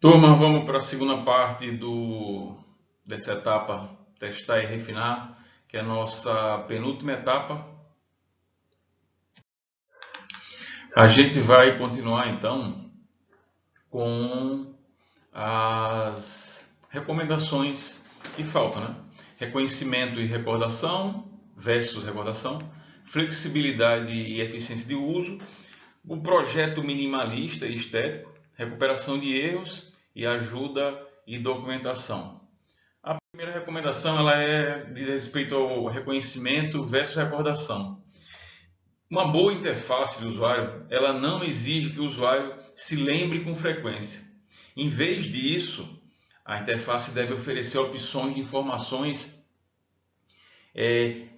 Turma, vamos para a segunda parte dessa etapa, testar e refinar, que é a nossa penúltima etapa. A gente vai continuar então com as recomendações que faltam, né? Reconhecimento e recordação versus recordação, flexibilidade e eficiência de uso, o projeto minimalista e estético, recuperação de erros e ajuda e documentação. A primeira recomendação diz respeito ao reconhecimento versus recordação. Uma boa interface do usuário, ela não exige que o usuário se lembre com frequência. Em vez disso, a interface deve oferecer opções de informações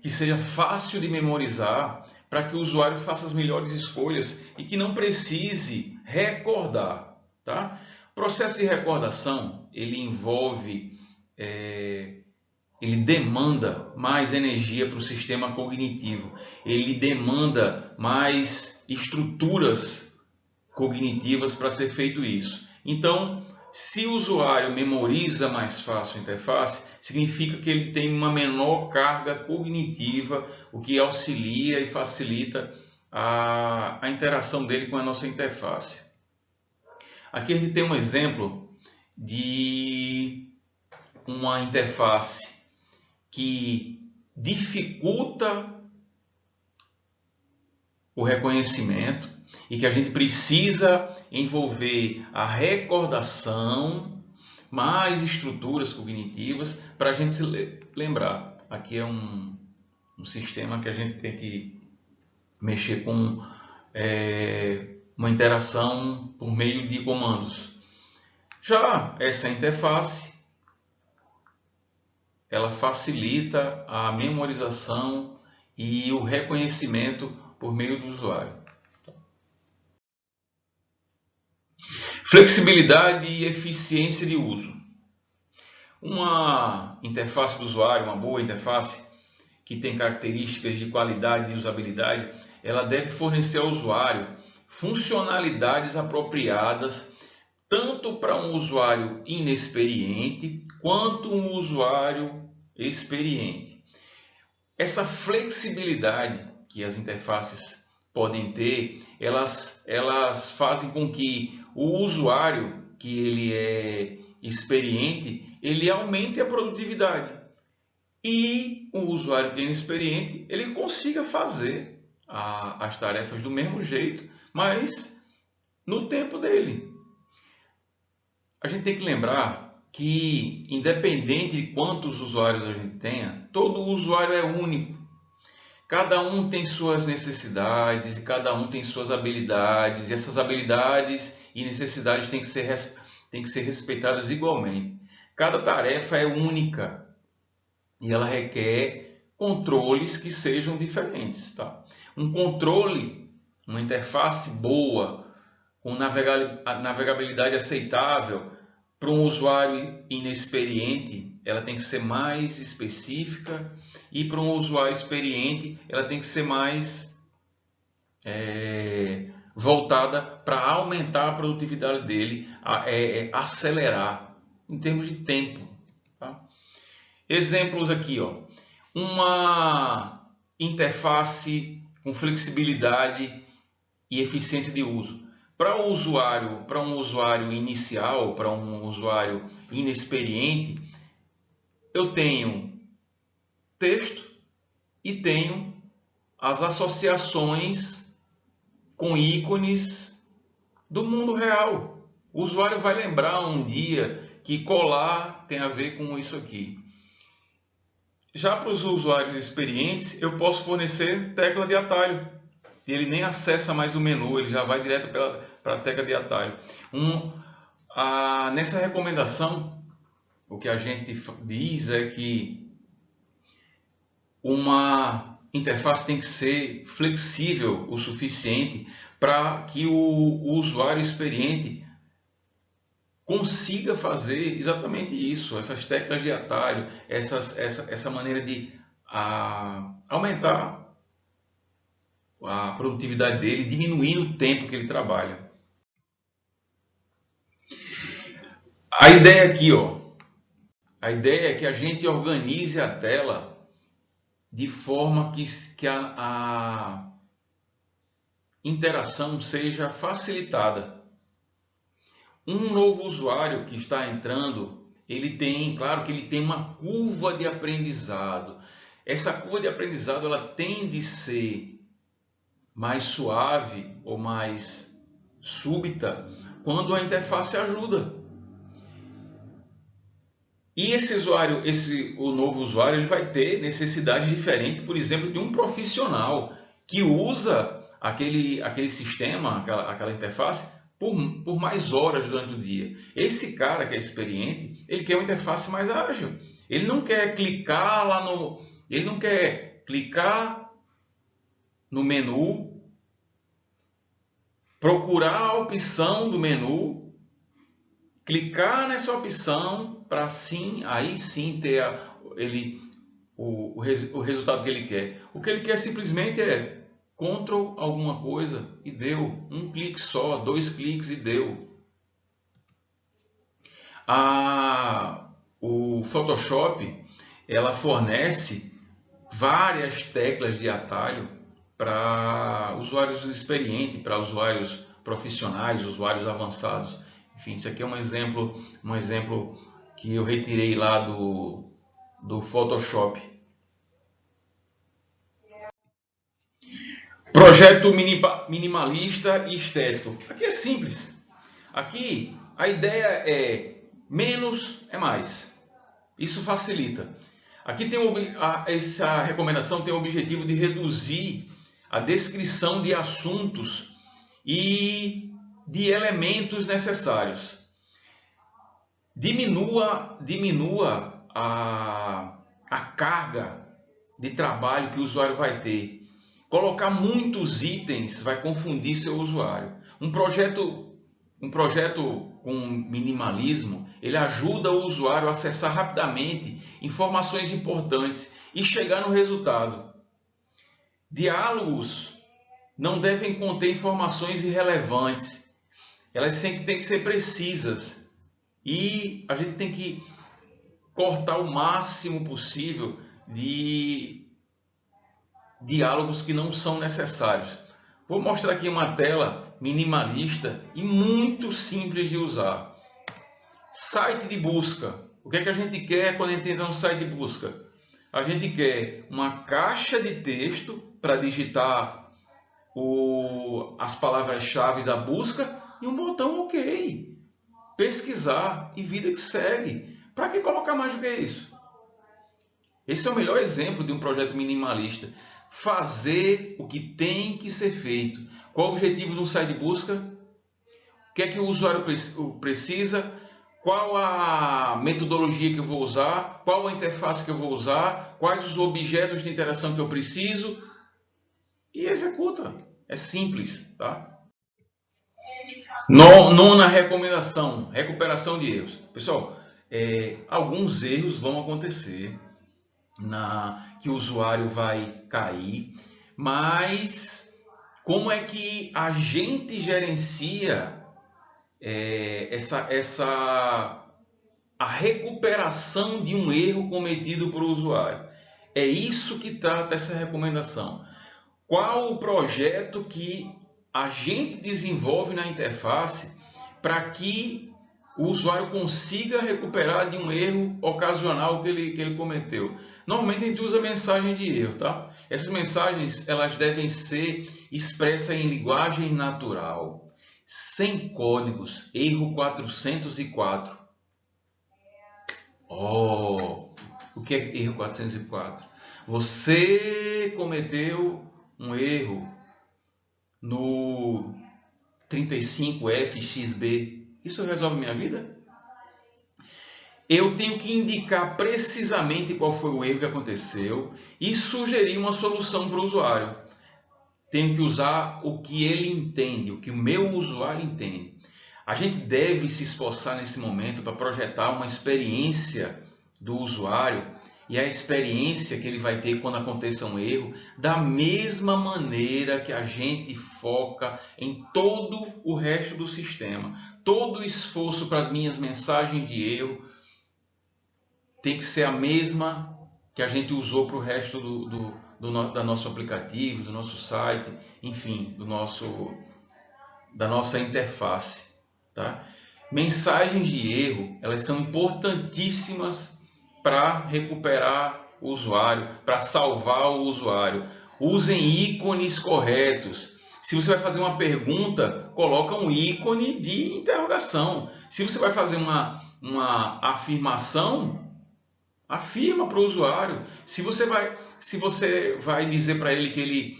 que seja fácil de memorizar para que o usuário faça as melhores escolhas e que não precise recordar. Tá? O processo de recordação, ele demanda mais energia para o sistema cognitivo, ele demanda mais estruturas cognitivas para ser feito isso. Então, se o usuário memoriza mais fácil a interface, significa que ele tem uma menor carga cognitiva, o que auxilia e facilita a interação dele com a nossa interface. Aqui a gente tem um exemplo de uma interface que dificulta o reconhecimento e que a gente precisa envolver a recordação, mais estruturas cognitivas para a gente se lembrar. Aqui é um sistema que a gente tem que mexer com uma interação por meio de comandos. Já essa interface, ela facilita a memorização e o reconhecimento por meio do usuário. Flexibilidade e eficiência de uso. Uma interface do usuário, uma boa interface, que tem características de qualidade e usabilidade, ela deve fornecer ao usuário funcionalidades apropriadas tanto para um usuário inexperiente quanto um usuário experiente. Essa flexibilidade que as interfaces podem ter, elas fazem com que o usuário que ele é experiente, ele aumente a produtividade. E o usuário que é inexperiente, ele consiga fazer as tarefas do mesmo jeito, mas no tempo dele. A gente tem que lembrar que, independente de quantos usuários a gente tenha, todo usuário é único. Cada um tem suas necessidades, cada um tem suas habilidades, e essas habilidades e necessidades têm que ser respeitadas igualmente. Cada tarefa é única e ela requer controles que sejam diferentes. Tá? Um controle, uma interface boa, com navegabilidade aceitável, para um usuário inexperiente, ela tem que ser mais específica, e para um usuário experiente, ela tem que ser mais voltada para aumentar a produtividade dele, acelerar em termos de tempo. Tá? Exemplos aqui, ó. Uma interface com flexibilidade e eficiência de uso. Para um usuário inicial, para um usuário inexperiente, eu tenho texto e tenho as associações com ícones do mundo real. O usuário vai lembrar um dia que colar tem a ver com isso aqui. Já para os usuários experientes, eu posso fornecer tecla de atalho. E ele nem acessa mais o menu, ele já vai direto para a tecla de atalho. Nessa recomendação, o que a gente diz é que uma interface tem que ser flexível o suficiente para que o usuário experiente consiga fazer exatamente isso, essas teclas de atalho, essa maneira de aumentar a produtividade dele, diminuindo o tempo que ele trabalha. A ideia aqui, ó, a ideia é que a gente organize a tela de forma que a interação seja facilitada. Um novo usuário que está entrando, claro que ele tem uma curva de aprendizado. Essa curva de aprendizado ela tende a ser mais suave ou mais súbita quando a interface ajuda. E o novo usuário, ele vai ter necessidade diferente, por exemplo, de um profissional que usa aquele sistema, aquela interface, por mais horas durante o dia. Esse cara que é experiente, ele quer uma interface mais ágil. Ele não quer clicar ele não quer clicar no menu, procurar a opção do menu, clicar nessa opção para aí sim ter o resultado que ele quer. O que ele quer simplesmente é Ctrl alguma coisa e deu. Um clique só, 2 cliques e deu. O Photoshop ela fornece várias teclas de atalho para usuários experientes, para usuários profissionais, usuários avançados. Enfim, isso aqui é um exemplo que eu retirei lá do Photoshop. Projeto minimalista e estético. Aqui é simples. Aqui a ideia é menos é mais. Isso facilita. Aqui essa recomendação tem o objetivo de reduzir a descrição de assuntos e de elementos necessários. Diminua a carga de trabalho que o usuário vai ter. Colocar muitos itens vai confundir seu usuário. Um projeto com minimalismo, ele ajuda o usuário a acessar rapidamente informações importantes e chegar no resultado. Diálogos não devem conter informações irrelevantes. Elas sempre têm que ser precisas. E a gente tem que cortar o máximo possível de diálogos que não são necessários. Vou mostrar aqui uma tela minimalista e muito simples de usar. Site de busca. O que é que a gente quer quando a gente entra no site de busca? A gente quer uma caixa de texto para digitar as palavras-chave da busca e um botão OK. Pesquisar e vida que segue. Para que colocar mais do que isso? Esse é o melhor exemplo de um projeto minimalista. Fazer o que tem que ser feito. Qual o objetivo de um site de busca? O que é que o usuário precisa? Qual a metodologia que eu vou usar? Qual a interface que eu vou usar? Quais os objetos de interação que eu preciso? E executa. É simples, tá? Nona recomendação, recuperação de erros. Pessoal, alguns erros vão acontecer, que o usuário vai cair, mas como é que a gente gerencia a recuperação de um erro cometido por usuário? É isso que trata essa recomendação. Qual o projeto que a gente desenvolve na interface para que o usuário consiga recuperar de um erro ocasional que ele cometeu? Normalmente a gente usa mensagem de erro, tá? Essas mensagens elas devem ser expressas em linguagem natural, sem códigos. Erro 404. O que é erro 404? Você cometeu um erro no 35FXB. Isso resolve minha vida? Eu tenho que indicar precisamente qual foi o erro que aconteceu e sugerir uma solução para o usuário. Tenho que usar o que ele entende, o que o meu usuário entende. A gente deve se esforçar nesse momento para projetar uma experiência do usuário e a experiência que ele vai ter quando aconteça um erro, da mesma maneira que a gente foca em todo o resto do sistema. Todo o esforço para as minhas mensagens de erro tem que ser a mesma que a gente usou para o resto do nosso aplicativo, do nosso site, enfim, da nossa interface. Tá? Mensagens de erro, elas são importantíssimas para recuperar o usuário, para salvar o usuário. Usem ícones corretos. Se você vai fazer uma pergunta, coloca um ícone de interrogação. Se você vai fazer uma afirmação, afirma para o usuário. Se você vai dizer para ele que ele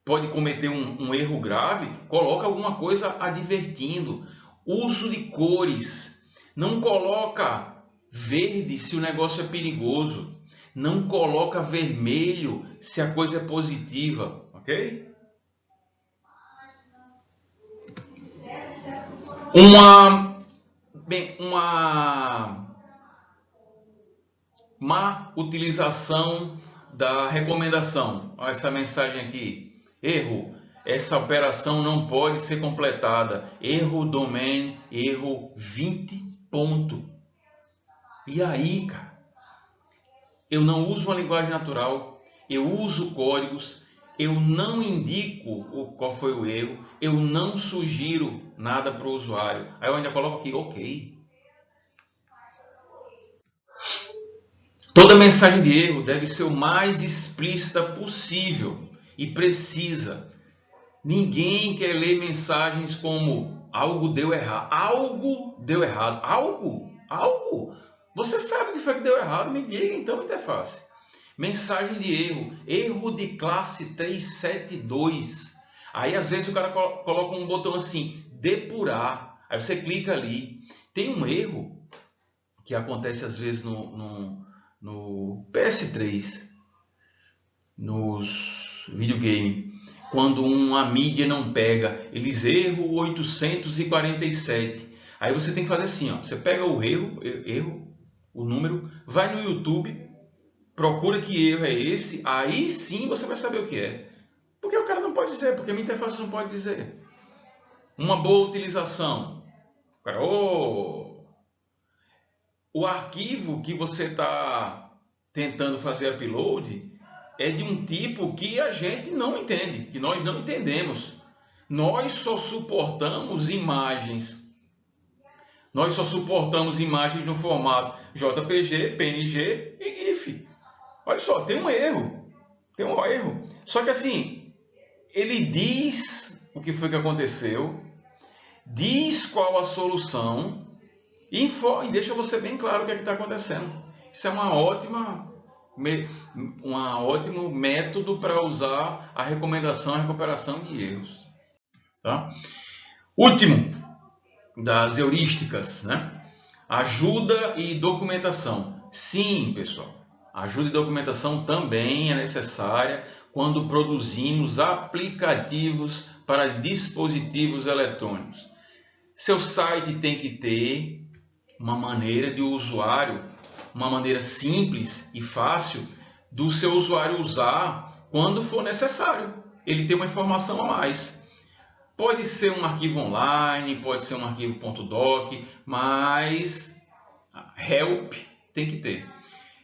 pode cometer um erro grave, coloca alguma coisa advertindo. Uso de cores. Não coloca verde se o negócio é perigoso. Não coloca vermelho se a coisa é positiva, ok? Uma má utilização da recomendação. Olha essa mensagem aqui. Erro. Essa operação não pode ser completada. Erro domain, erro 20 ponto. E aí, cara? Eu não uso uma linguagem natural, eu uso códigos, eu não indico qual foi o erro, eu não sugiro nada para o usuário. Aí eu ainda coloco aqui, ok. Toda mensagem de erro deve ser o mais explícita possível e precisa. Ninguém quer ler mensagens como algo deu errado. Algo deu errado. Algo? Você sabe o que foi que deu errado? Me diga então, interface. Mensagem de erro. Erro de classe 372. Aí às vezes o cara coloca um botão assim, depurar. Aí você clica ali. Tem um erro que acontece às vezes no PS3, nos videogames. Quando uma mídia não pega, eles erram 847. Aí você tem que fazer assim, ó. Você pega o erro, o número, vai no YouTube, procura que erro é esse, aí sim você vai saber o que é. Porque o cara não pode dizer, porque a minha interface não pode dizer. Uma boa utilização. O cara, o arquivo que você está tentando fazer upload é de um tipo que a gente não entende, que nós não entendemos. Nós só suportamos imagens. Nós só suportamos imagens no formato JPG, PNG e GIF. Olha só, tem um erro. Só que assim, ele diz o que foi que aconteceu, diz qual a solução e deixa você bem claro o que é que está acontecendo. Isso é um ótimo método para usar a recomendação e recuperação de erros. Tá? Último das heurísticas, né? Ajuda e documentação. Sim, pessoal, ajuda e documentação também é necessária quando produzimos aplicativos para dispositivos eletrônicos. Seu site tem que ter uma maneira de o usuário, uma maneira simples e fácil do seu usuário usar quando for necessário. Ele tem uma informação a mais. Pode ser um arquivo online, pode ser um arquivo .doc, mas help tem que ter.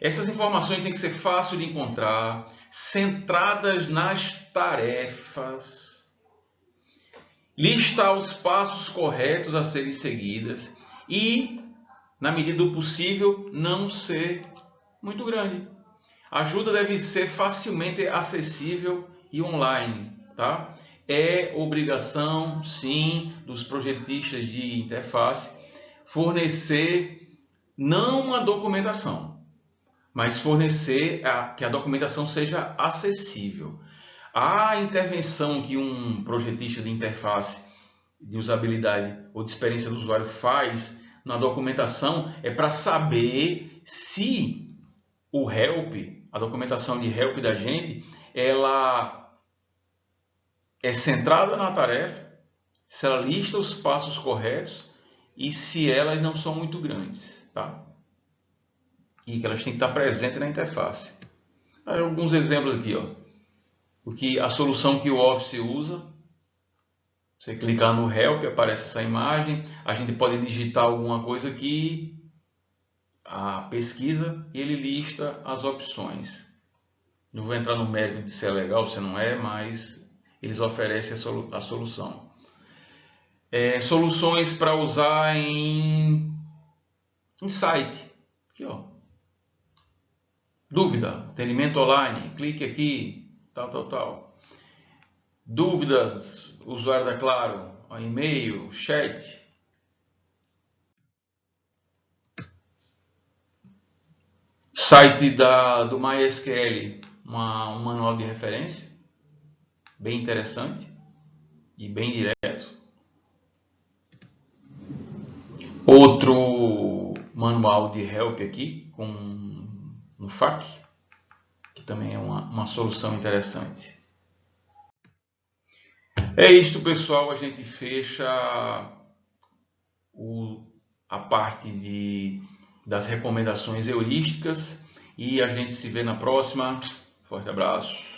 Essas informações têm que ser fáceis de encontrar, centradas nas tarefas, listar os passos corretos a serem seguidos e, na medida do possível, não ser muito grande. A ajuda deve ser facilmente acessível e online, tá? É obrigação, sim, dos projetistas de interface fornecer não a documentação, mas fornecer que a documentação seja acessível. A intervenção que um projetista de interface, de usabilidade ou de experiência do usuário faz na documentação é para saber se o help, a documentação de help da gente, ela é centrada na tarefa, se ela lista os passos corretos e se elas não são muito grandes, tá? e que elas têm que estar presentes na interface. Alguns exemplos aqui, ó. A solução que o Office usa. Você clicar no Help, aparece essa imagem. A gente pode digitar alguma coisa aqui, a pesquisa, e ele lista as opções. Não vou entrar no mérito de se é legal ou se não é, mas eles oferecem a solução. Soluções para usar em site. Aqui, ó. Dúvida, atendimento online, clique aqui, tal. Dúvidas, usuário da Claro, e-mail, chat. Site do MySQL, um manual de referência, bem interessante e bem direto. Outro manual de help aqui, com um FAQ, que também é uma solução interessante. É isto, pessoal, a gente fecha a parte das recomendações heurísticas e a gente se vê na próxima. Forte abraço.